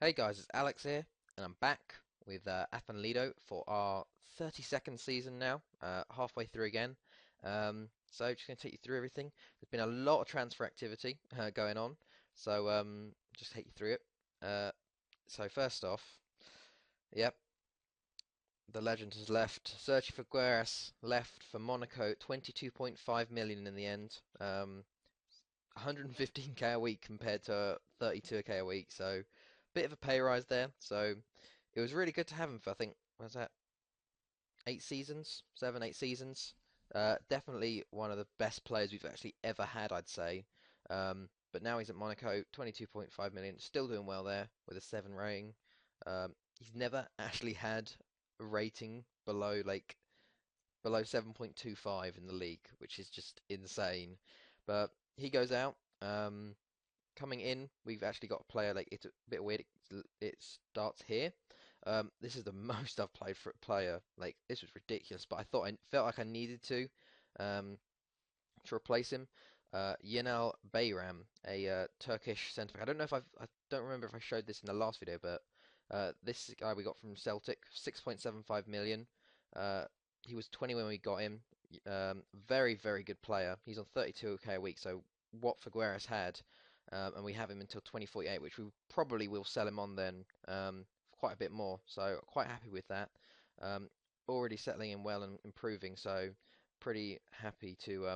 Hey guys, it's Alex here, and I'm back with Afan Lido for our 32nd season now, halfway through again. So just going to take you through everything. There's been a lot of transfer activity going on, so just take you through it. Uh, so first off, yep, the legend has left. Sergio Figueres left for Monaco, 22.5 million in the end. 115k a week compared to 32k a week, so bit of a pay rise there. So it was really good to have him for I think was that 8 seasons, 7, 8 seasons. Definitely one of the best players we've actually ever had, I'd say. But now he's at Monaco, 22.5 million, still doing well there with a 7 rating. He's never actually had a rating below 7.25 in the league, which is just insane. But he goes out. Coming in, we've actually got a player like it's a bit weird. It starts here. This is the most I've played for a player. Like this was ridiculous, but I felt like I needed um, to replace him. Yenal Bayram, a Turkish centre back. I don't remember if I showed this in the last video, but this guy we got from Celtic, 6.75 million. Uh, he was 20 when we got him. Very, very good player. He's on 32k a week, so what Figueres had, and we have him until 2048, which we probably will sell him on then for quite a bit more. So quite happy with that. Um, Already settling in well and improving, so pretty happy to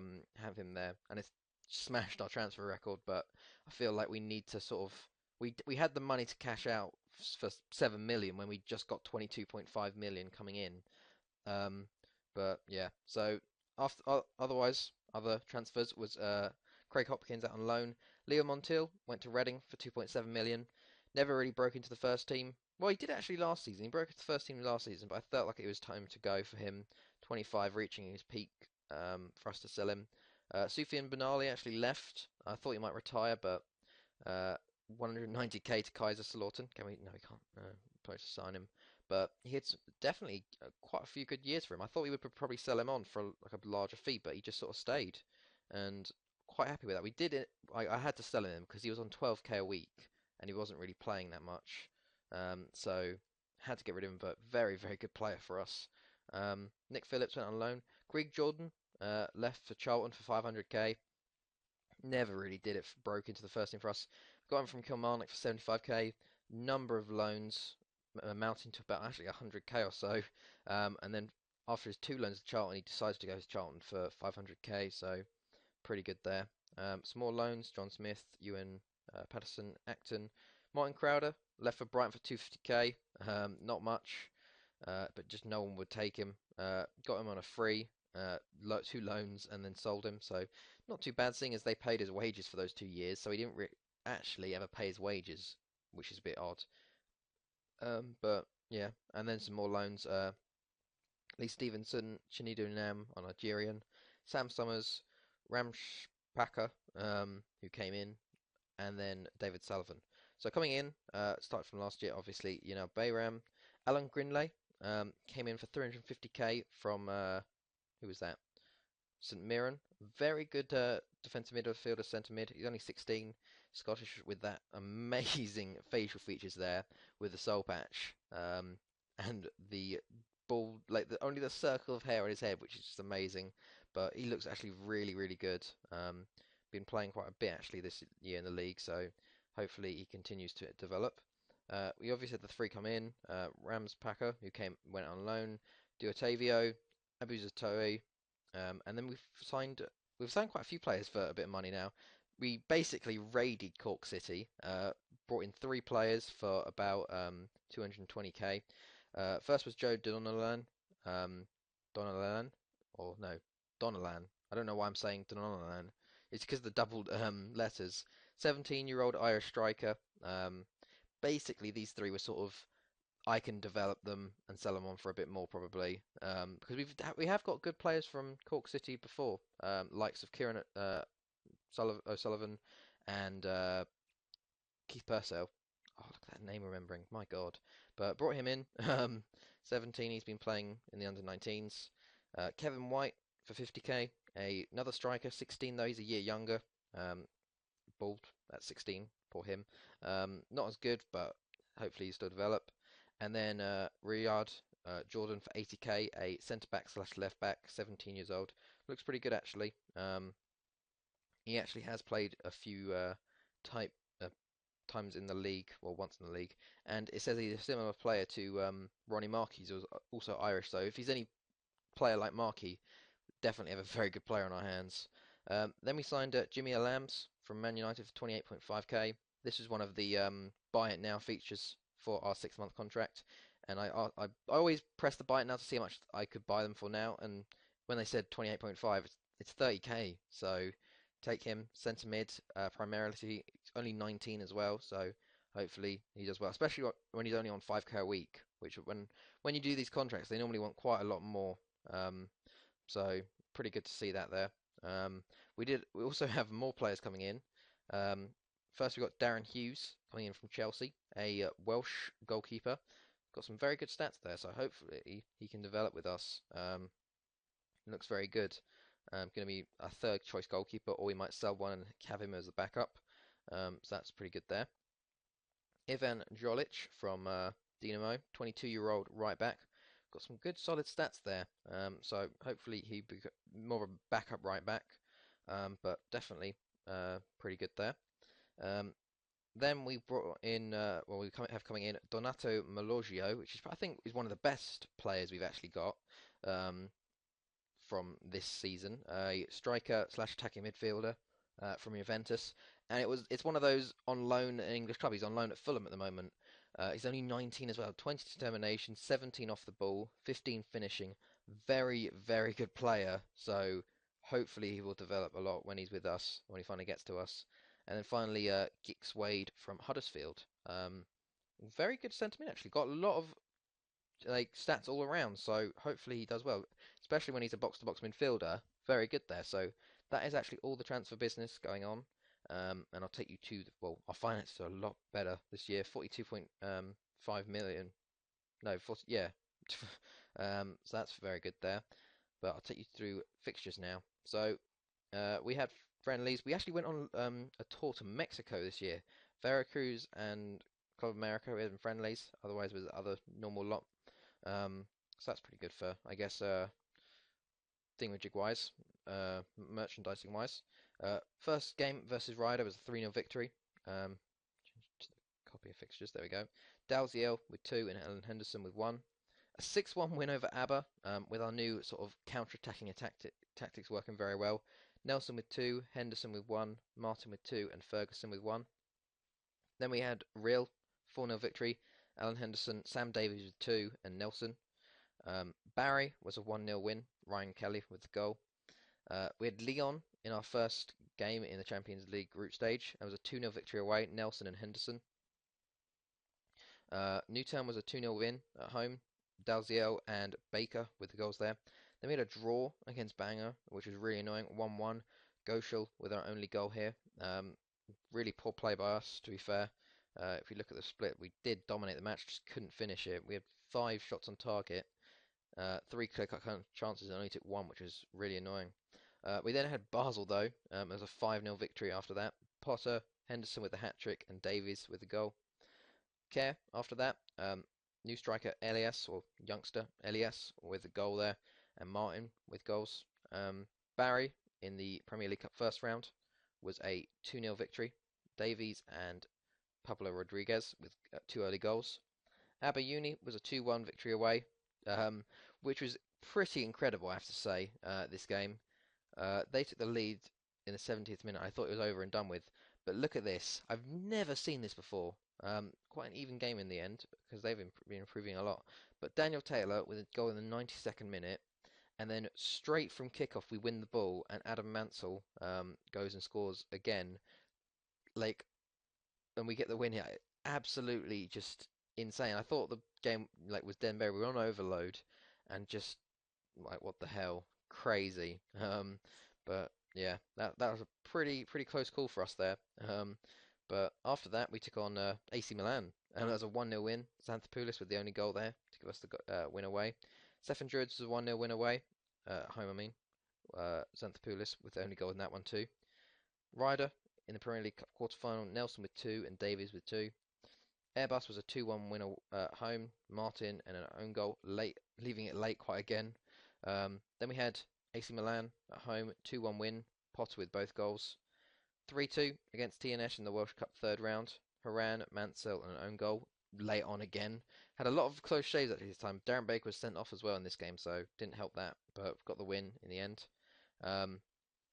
have him there. And it's smashed our transfer record, but I feel like we need to sort of we had the money to cash out for 7 million when we just got 22.5 million coming in. Um, but yeah, so after otherwise other transfers was Craig Hopkins out on loan. Leo Montiel went to Reading for 2.7 million. Never really broke into the first team. Well, he did actually last season. He broke into the first team last season, but I felt like it was time to go for him. 25 reaching his peak for us to sell him. Soufiane Benali actually left. I thought he might retire, but 190k to Kaiserslautern. Can we? No, we can't. Supposed to sign him, but he had definitely quite a few good years for him. I thought we would probably sell him on for like a larger fee, but he just sort of stayed, and quite happy with that. We did it. I had to sell him because he was on 12k a week and he wasn't really playing that much, so had to get rid of him. But very, very good player for us. Nick Phillips went on loan. Greg Jordan left for Charlton for 500k. Never really did it. Broke into the first team for us. Got him from Kilmarnock for 75k. Number of loans amounting to about actually 100k or so. And then after his 2 loans to Charlton, he decided to go to Charlton for 500k. So pretty good there. Some more loans: John Smith, Ewan Patterson, Acton, Martin Crowder left for Brighton for 250k. Not much, but just no one would take him. Got him on a free, 2 loans, and then sold him. So not too bad, seeing as they paid his wages for those 2 years. So he didn't actually ever pay his wages, which is a bit odd. But yeah, and then some more loans. Lee Stevenson, Chinidu Nam, a Nigerian, Sam Summers, Ramsh Packer, who came in, and then David Sullivan. So coming in, started from last year, obviously, Bayram, Alan Grinley, came in for 350k from who was that? St Mirren. Very good defensive midfielder, centre mid. He's only 16, Scottish with that amazing facial features there with the soul patch, and the bald, like only the circle of hair on his head, which is just amazing. But he looks actually really, really good. Been playing quite a bit actually this year in the league, so hopefully he continues to develop. We obviously had the 3 come in. Rams Packer, who went on loan. Duotavio, Abu Zatoe, and then we've signed quite a few players for a bit of money now. We basically raided Cork City, brought in 3 players for about 220k. First was Joe Donolan, Donolan, or no, Donolan. I don't know why I'm saying Donolan. It's because of the doubled letters. 17-year-old Irish striker. Basically, these 3 were sort of I can develop them and sell them on for a bit more probably because we have got good players from Cork City before, likes of Kieran O'Sullivan and Keith Purcell. Oh, look at that name remembering, my God! But brought him in. 17. He's been playing in the under-19s. Kevin White for 50k. Another striker, 16 though. He's a year younger. Bald at 16. Poor him. Not as good, but hopefully he's still develop. And then Riyadh Jordan for 80k, a centre back slash left back, 17 years old. Looks pretty good actually. He actually has played a few type uh, times in the league, well, once in the league, and it says he's a similar player to Ronnie Markey, who's also Irish. So if he's any player like Markey, definitely have a very good player on our hands. Then we signed Jimmy Alams from Man United for 28.5k. This is one of the buy it now features for our 6 month contract, and I always press the buy it now to see how much I could buy them for now. And when they said 28.5, it's 30k. So take him centre mid primarily. He's only 19 as well, so hopefully he does well, especially when he's only on 5k a week. Which when you do these contracts, they normally want quite a lot more. Um, so pretty good to see that there. Um, we also have more players coming in. Um, First, we got Darren Hughes coming in from Chelsea, a Welsh goalkeeper. Got some very good stats there, so hopefully he can develop with us. Looks very good. Going to be a third choice goalkeeper, or we might sell one and have him as a backup. So that's pretty good there. Ivan Jolic from Dinamo, 22-year-old right back. Got some good solid stats there. So hopefully he be more of a backup right back, but definitely pretty good there. Um, then we brought in, well, have coming in Donato Malogio, which is I think is one of the best players we've actually got. Um, from this season, a striker slash attacking midfielder from Juventus, and it's one of those on loan at an English club. He's on loan at Fulham at the moment. He's only 19 as well, 20 determination, 17 off the ball, 15 finishing. Very, very good player. So hopefully he will develop a lot when he's with us, when he finally gets to us. And then finally, Gix Wade from Huddersfield. Very good sentiment actually. Got a lot of like stats all around. So hopefully he does well, especially when he's a box-to-box midfielder. Very good there. So that is actually all the transfer business going on. And I'll take you to well, our finances are a lot better this year. 42.5 million. No, 40, yeah. So that's very good there. But I'll take you through fixtures now. So we had friendlies. We actually went on a tour to Mexico this year. Veracruz and Club America we had friendlies. Otherwise, it was other normal lot. So that's pretty good for, I guess, thingamajig wise, merchandising wise. First game versus Ryder was a 3-0 victory. Change to the copy of fixtures. There we go. Dalziel with 2 and Ellen Henderson with 1. A 6-1 win over ABBA with our new sort of counter-attacking tactics working very well. Nelson with 2, Henderson with 1, Martin with 2, and Ferguson with 1. Then we had Real 4-0 victory. Alan Henderson, Sam Davies with 2, and Nelson. Barry was a 1-0 win. Ryan Kelly with the goal. We had Leon in our first game in the Champions League group stage. It was a 2-0 victory away. Nelson and Henderson. Newtown was a 2-0 win at home. Dalziel and Baker with the goals there. Then we had a draw against Bangor, which was really annoying. 1-1. Goschel with our only goal here. Really poor play by us, to be fair. If we look at the split, we did dominate the match, just couldn't finish it. We had 5 shots on target, 3 clear-cut chances, and only took 1, which was really annoying. We then had Basel, though. It was a 5-0 victory after that. Potter, Henderson with the hat-trick, and Davies with the goal. Care after that. New striker Elias, or youngster Elias, with the goal there, and Martin with goals. Barry in the Premier League Cup first round was a 2-0 victory. Davies and Pablo Rodriguez with 2 early goals. ABBA Uni was a 2-1 victory away, which was pretty incredible, I have to say, this game. They took the lead in the 70th minute. I thought it was over and done with. But look at this. I've never seen this before. Quite an even game in the end, because they've been improving a lot. But Daniel Taylor with a goal in the 92nd minute. And then straight from kickoff, we win the ball, and Adam Mansell goes and scores again. Like, and we get the win here. Absolutely just insane. I thought the game was Denbury. We were on overload, and just like what the hell, crazy. But yeah, that was a pretty close call for us there. But after that, we took on AC Milan, and it was a 1-0 win. Xanthopoulos with the only goal there to give us the win away. Stefan Druids was a 1-0 win away, home I mean. Xanthopoulos with the only goal in that one too. Ryder in the Premier League quarter-final, Nelson with 2 and Davies with 2. Airbus was a 2-1 winner at home. Martin and an own goal late, leaving it late quite again. Then we had AC Milan at home, 2-1 win. Potter with both goals. 3-2 against TNS in the Welsh Cup third round. Haran, Mansell, and an own goal late on again. Had a lot of close shaves actually this time. Darren Baker was sent off as well in this game, so didn't help that, but got the win in the end. Um,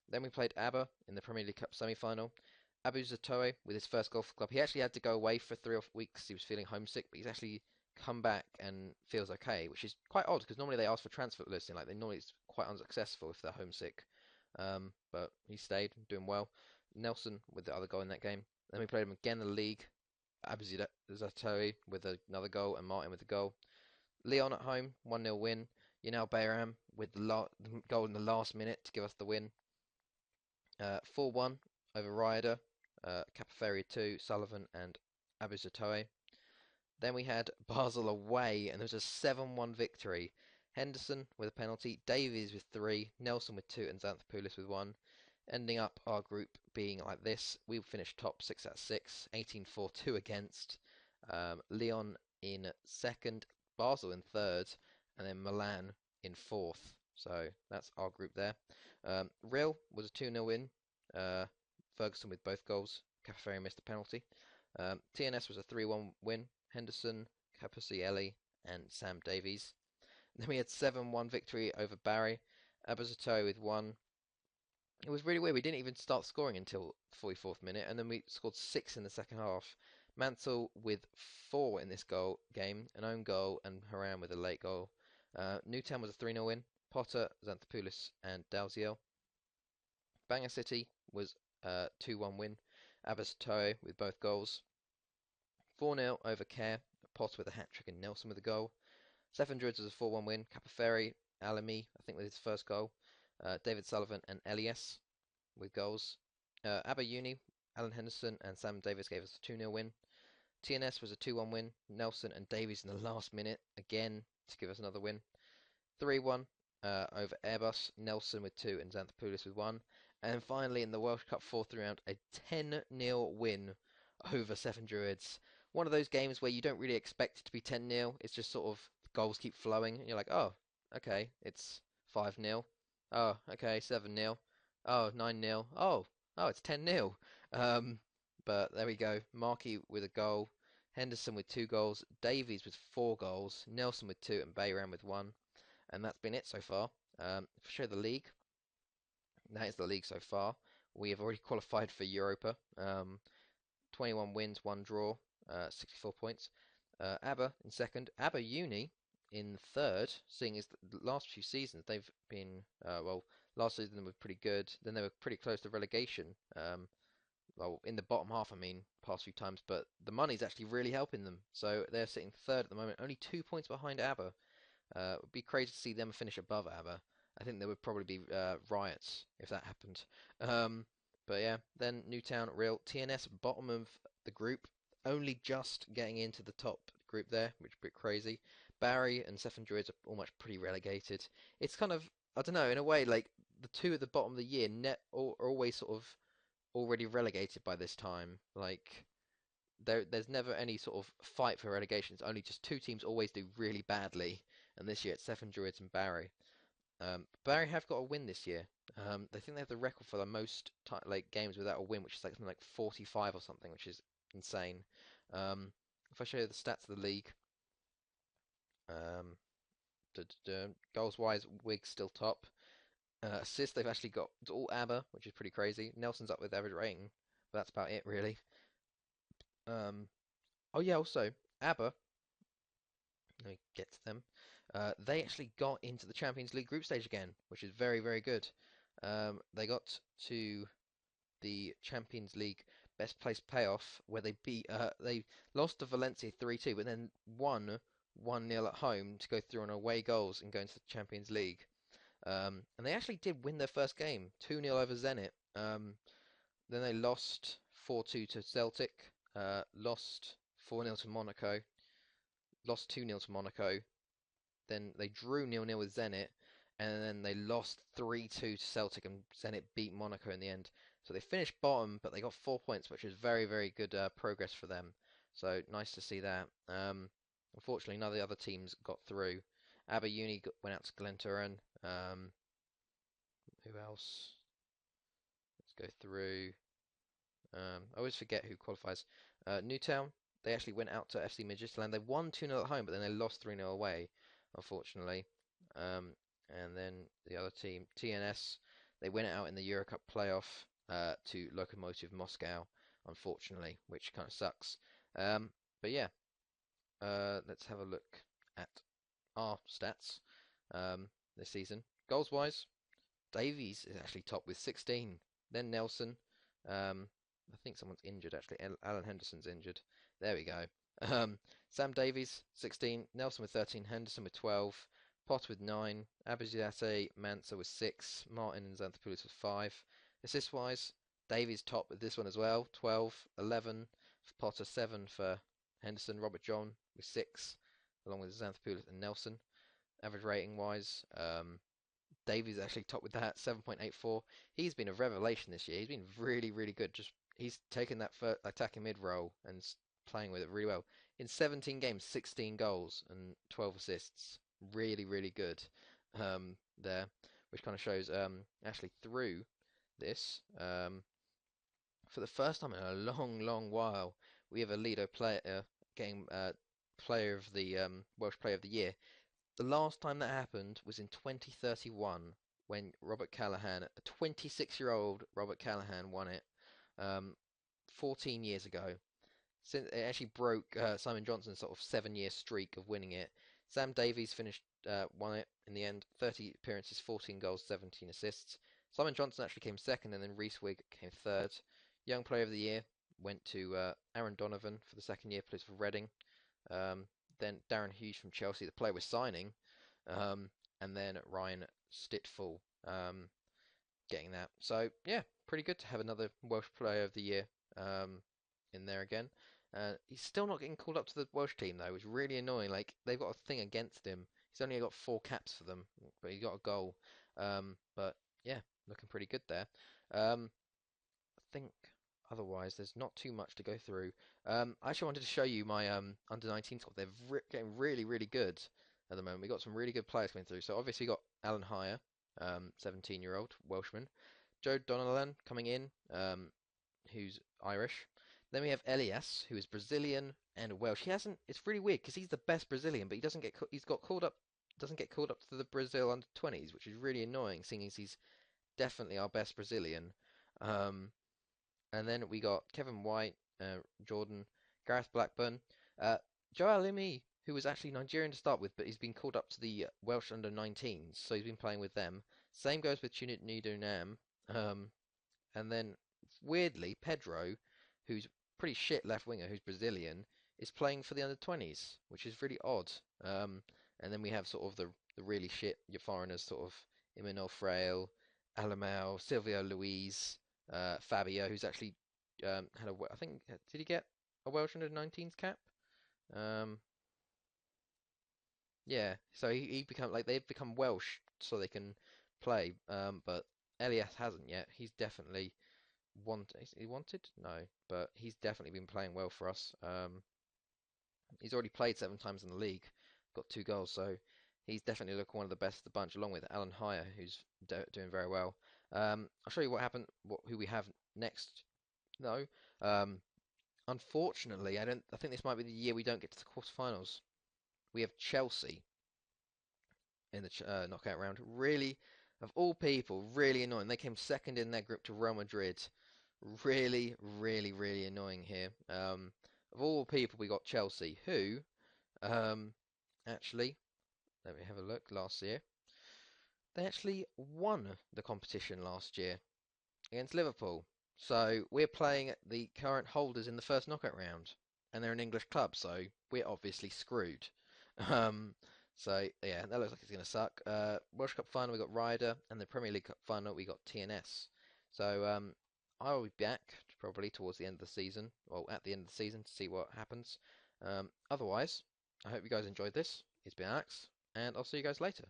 then we played ABBA in the Premier League Cup semi-final. Abu Zatoe with his first goal for the club. He actually had to go away for 3 weeks. He was feeling homesick, but he's actually come back and feels okay, which is quite odd because normally they ask for transfer listing. Like they normally it's quite unsuccessful if they're homesick. But he stayed, doing well. Nelson with the other goal in that game. Then we played him again in the league. Abu Zatoe with another goal and Martin with the goal. Leon at home, 1-0 win. Yanel Bayram with the goal in the last minute to give us the win. 4-1 over Ryder, Capaferi 2, Sullivan and Abu Zatoe. Then we had Basel away, and there was a 7-1 victory. Henderson with a penalty, Davies with 3, Nelson with 2, and Xanthopoulos with 1. Ending up our group being like this. We finished top 6 out of 6, 18-4-2 against. Leon in second, Basel in third, and then Milan in fourth. So that's our group there. Real was a 2-0 win. Ferguson with both goals. Caffery missed a penalty. TNS was a 3-1 win. Henderson, Capuzzi, and Sam Davies. Then we had 7-1 victory over Barry. Abazato with 1. It was really weird. We didn't even start scoring until the 44th minute, and then we scored 6 in the second half. Mansell with 4 in this game, an own goal, and Haran with a late goal. Newtown was a 3-0 win. Potter, Xanthopoulos, and Dalziel. Bangor City was a 2-1 win. Abastoe with both goals. 4-0 over Care. Potter with a hat-trick and Nelson with a goal. Seven Druids was a 4-1 win. Capaferi, Alamy, I think with his first goal. David Sullivan and Elias with goals. Abba Uni, Alan Henderson and Sam Davis gave us a 2-0 win. TNS was a 2-1 win. Nelson and Davies in the last minute again to give us another win. 3-1 over Airbus. Nelson with 2 and Xanthopoulos with 1. And finally in the Welsh Cup 4th round, a 10-0 win over Seven Druids. One of those games where you don't really expect it to be 10-0. It's just sort of goals keep flowing. And you're like, oh, okay, it's 5-0. Oh, okay, 7-0. Oh, 9-0. Oh, it's 10-0. But there we go. Markey with a goal. Henderson with 2 goals. Davies with 4 goals. Nelson with 2 and Bayram with 1. And that's been it so far. Show the league. That is the league so far. We have already qualified for Europa. 21 wins, 1 draw, 64 points. ABBA in second. ABBA Uni in third, seeing as the last few seasons they've been, last season they were pretty good. Then they were pretty close to relegation. In the bottom half, I mean, past few times, but the money's actually really helping them. So they're sitting third at the moment, only 2 points behind ABBA. It would be crazy to see them finish above ABBA. I think there would probably be riots if that happened. But yeah, then Newtown, Real, TNS, bottom of the group, only just getting into the top group there, which is a bit crazy. Barry and Seven Druids are almost pretty relegated. It's kind of, I don't know, in a way, like the two at the bottom of the year are always sort of already relegated by this time. Like there's never any sort of fight for relegation. It's only just 2 teams always do really badly, and this year it's Seven Druids and Barry. Barry have got a win this year. They think they have the record for the most games without a win, which is like something like 45 or something, which is insane. If I show you the stats of the league, goals wise, Wig's still top. Assists they've actually got it's all ABBA, which is pretty crazy. Nelson's up with average rating, but that's about it really. Oh yeah, also ABBA. Let me get to them. They actually got into the Champions League group stage again, which is very, very good. They got to the Champions League best place payoff where they lost to Valencia 3-2, but then won 1-0 at home to go through on away goals and go into the Champions League. And they actually did win their first game, 2-0 over Zenit. Then they lost 4-2 to Celtic, lost 4-0 to Monaco, lost 2-0 to Monaco. Then they drew 0-0 with Zenit, and then they lost 3-2 to Celtic, and Zenit beat Monaco in the end. So they finished bottom, but they got 4 points, which is very, very good progress for them. So nice to see that. Unfortunately, none of the other teams got through. Aberuni went out to Glentoran. Who else? Let's go through. I always forget who qualifies. Newtown, they actually went out to FC Midtjylland. They won 2-0 at home, but then they lost 3-0 away, unfortunately. And then the other team, TNS, they went out in the Euro Cup playoff to Lokomotiv Moscow, unfortunately, which kind of sucks. But yeah, let's have a look at our stats this season. Goals wise, Davies is actually top with 16. Then Nelson. I think someone's injured actually. Alan Henderson's injured. There we go. Sam Davies 16. Nelson with 13. Henderson with 12. Potter with 9. Abizate Mansa with 6. Martin and Xanthopoulos with 5. Assist wise, Davies top with this one as well. 12. 11 for Potter. 7 for Henderson. Robert John with 6, along with Xanthopoulos and Nelson. Average rating wise, Davies actually top with that, 7.84. He's been a revelation this year. He's been really, really good. Just he's taken that attacking mid role and playing with it really well. In 17 games, 16 goals and 12 assists. Really, really good there, which kind of shows actually through this for the first time in a long, long while, we have a Lido player getting player of the Welsh Player of the Year. The last time that happened was in 2031 when Robert Callaghan, a 26-year-old Robert Callaghan, won it 14 years ago. Since it actually broke Simon Johnson's sort of 7-year streak of winning it. Sam Davies won it in the end. 30 appearances, 14 goals, 17 assists. Simon Johnson actually came second, and then Reese Wigg came third. Young Player of the Year went to Aaron Donovan for the second year, plays for Reading. Then Darren Hughes from Chelsea, the player we're signing, and then Ryan Stitful getting that. So yeah, pretty good to have another Welsh Player of the Year in there again. He's still not getting called up to the Welsh team though, which is really annoying. Like they've got a thing against him. He's only got 4 caps for them, but he got a goal. But yeah, looking pretty good there. I think otherwise there's not too much to go through. I actually wanted to show you my under 19 squad. They're getting really, really good at the moment. We got some really good players coming through. So obviously we got Alan Hire, 17-year-old Welshman. Joe Donnellan coming in, who's Irish. Then we have Elias, who is Brazilian and Welsh. He hasn't. It's really weird because he's the best Brazilian, but he doesn't get. He's got called up. Doesn't get called up to the Brazil under 20s, which is really annoying, seeing as he's definitely our best Brazilian. And then we got Kevin White, Jordan, Gareth Blackburn, Joe Alimi, who was actually Nigerian to start with, but he's been called up to the Welsh under 19s, so he's been playing with them. Same goes with Tunit Nido Nam. And then weirdly, Pedro, who's pretty shit left winger, who's Brazilian, is playing for the under 20s, which is really odd. And then we have sort of the really shit your foreigners, sort of Emmanuel Frail, Alamau, Silvio Luis, Fabio, who's actually had a, I think, did he get a Welsh under 19s cap? Um, yeah, so he become like they've become Welsh so they can play. But Elias hasn't yet. He's definitely wanted. He wanted? No, but he's definitely been playing well for us. He's already played 7 times in the league, got 2 goals, so he's definitely looking one of the best of the bunch, along with Alan Hire, who's doing very well. I'll show you what happened, who we have next. No, unfortunately, I don't. I think this might be the year we don't get to the quarterfinals. We have Chelsea in the knockout round. Really, of all people, really annoying. They came second in their group to Real Madrid. Really, really, really annoying here. Of all people, we got Chelsea, who actually, let me have a look. Last year, they actually won the competition last year against Liverpool. So we're playing the current holders in the first knockout round, and they're an English club, so we're obviously screwed. Um, so yeah, that looks like it's going to suck. Welsh Cup final we got Ryder, and the Premier League Cup final we got TNS. So I will be back probably towards the end of the season, or at the end of the season, to see what happens. Otherwise, I hope you guys enjoyed this. It's been Alex, and I'll see you guys later.